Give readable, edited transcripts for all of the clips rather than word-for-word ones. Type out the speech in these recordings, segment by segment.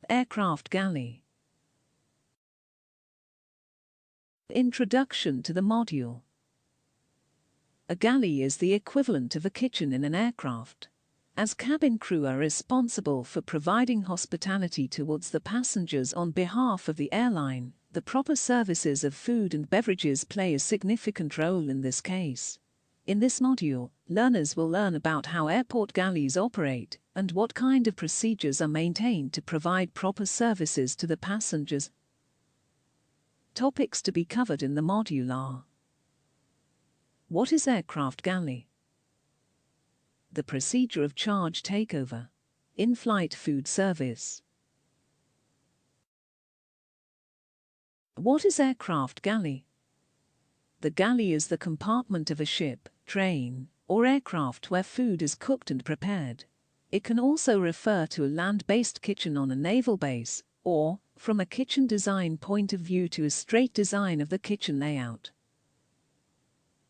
Aircraft galley. Introduction to the module. A galley is the equivalent of a kitchen in an aircraft. As cabin crew are responsible for providing hospitality towards the passengers on behalf of the airline, the proper services of food and beverages play a significant role in this case. In this module, learners will learn about how airport galleys operate and what kind of procedures are maintained to provide proper services to the passengers. Topics to be covered in the module are: what is aircraft galley? The procedure of charge takeover. In-flight food service. What is aircraft galley? The galley is the compartment of a ship, train, or aircraft where food is cooked and prepared. It can also refer to a land-based kitchen on a naval base, or, from a kitchen design point of view, to a straight design of the kitchen layout.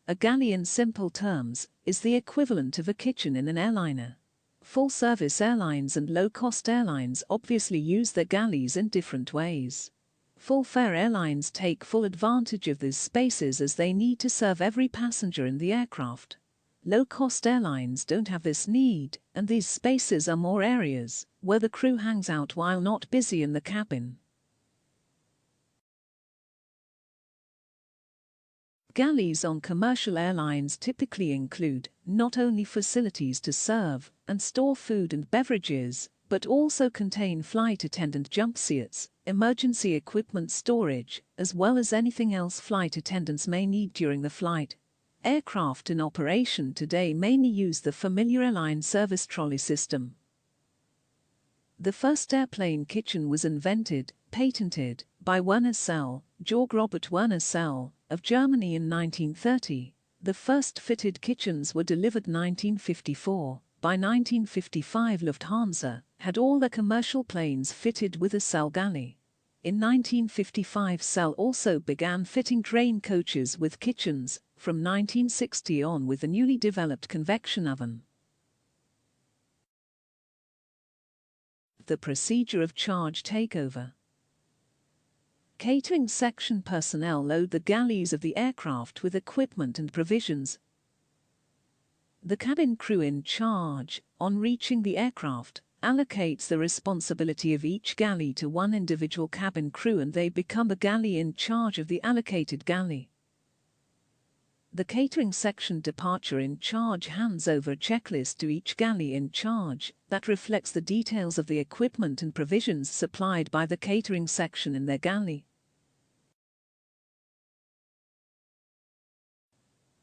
A galley, in simple terms, is the equivalent of a kitchen in an airliner. Full-service airlines and low-cost airlines obviously use their galleys in different ways. Full-fare airlines take full advantage of these spaces as they need to serve every passenger in the aircraft. Low-cost airlines don't have this need, and these spaces are more areas where the crew hangs out while not busy in the cabin. Galleys on commercial airlines typically include not only facilities to serve and store food and beverages, but also contain flight attendant jump seats, emergency equipment storage, as well as anything else flight attendants may need during the flight. Aircraft in operation today mainly use the familiar airline service trolley system. The first airplane kitchen was invented, patented, by Werner Selle, Georg Robert Werner Selle, of Germany in 1930. The first fitted kitchens were delivered 1954. By 1955, Lufthansa had all their commercial planes fitted with a Selle galley. In 1955, Selle also began fitting train coaches with kitchens, from 1960 on with the newly developed convection oven. The procedure of charge takeover. Catering section personnel load the galleys of the aircraft with equipment and provisions. The cabin crew in charge, on reaching the aircraft, allocates the responsibility of each galley to one individual cabin crew, and they become the galley in charge of the allocated galley. The catering section departure in charge hands over a checklist to each galley in charge that reflects the details of the equipment and provisions supplied by the catering section in their galley.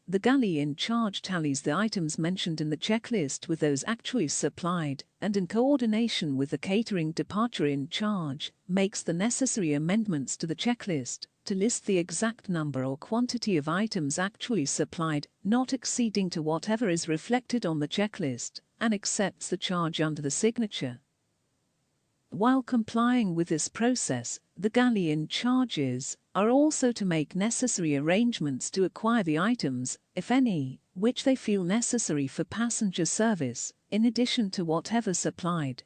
The galley in charge tallies the items mentioned in the checklist with those actually supplied, and in coordination with the catering departure in charge, makes the necessary amendments to the checklist to list the exact number or quantity of items actually supplied, not exceeding to whatever is reflected on the checklist, and accepts the charge under the signature. While complying with this process, the galley in charges are also to make necessary arrangements to acquire the items, if any, which they feel necessary for passenger service, in addition to whatever supplied.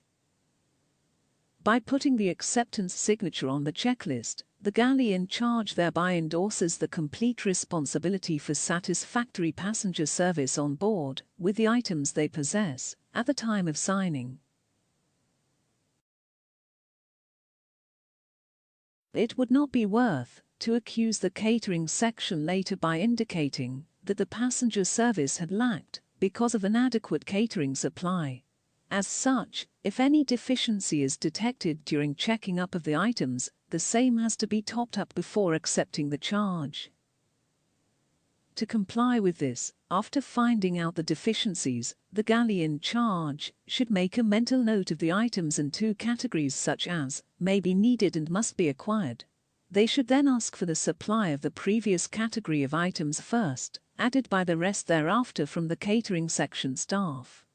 By putting the acceptance signature on the checklist, the galley in charge thereby endorses the complete responsibility for satisfactory passenger service on board, with the items they possess, at the time of signing. It would not be worth to accuse the catering section later by indicating that the passenger service had lacked because of inadequate catering supply. As such, if any deficiency is detected during checking up of the items, the same has to be topped up before accepting the charge. To comply with this, after finding out the deficiencies, the galley in charge should make a mental note of the items in two categories such as may be needed and must be acquired. They should then ask for the supply of the previous category of items first, added by the rest thereafter from the catering section staff.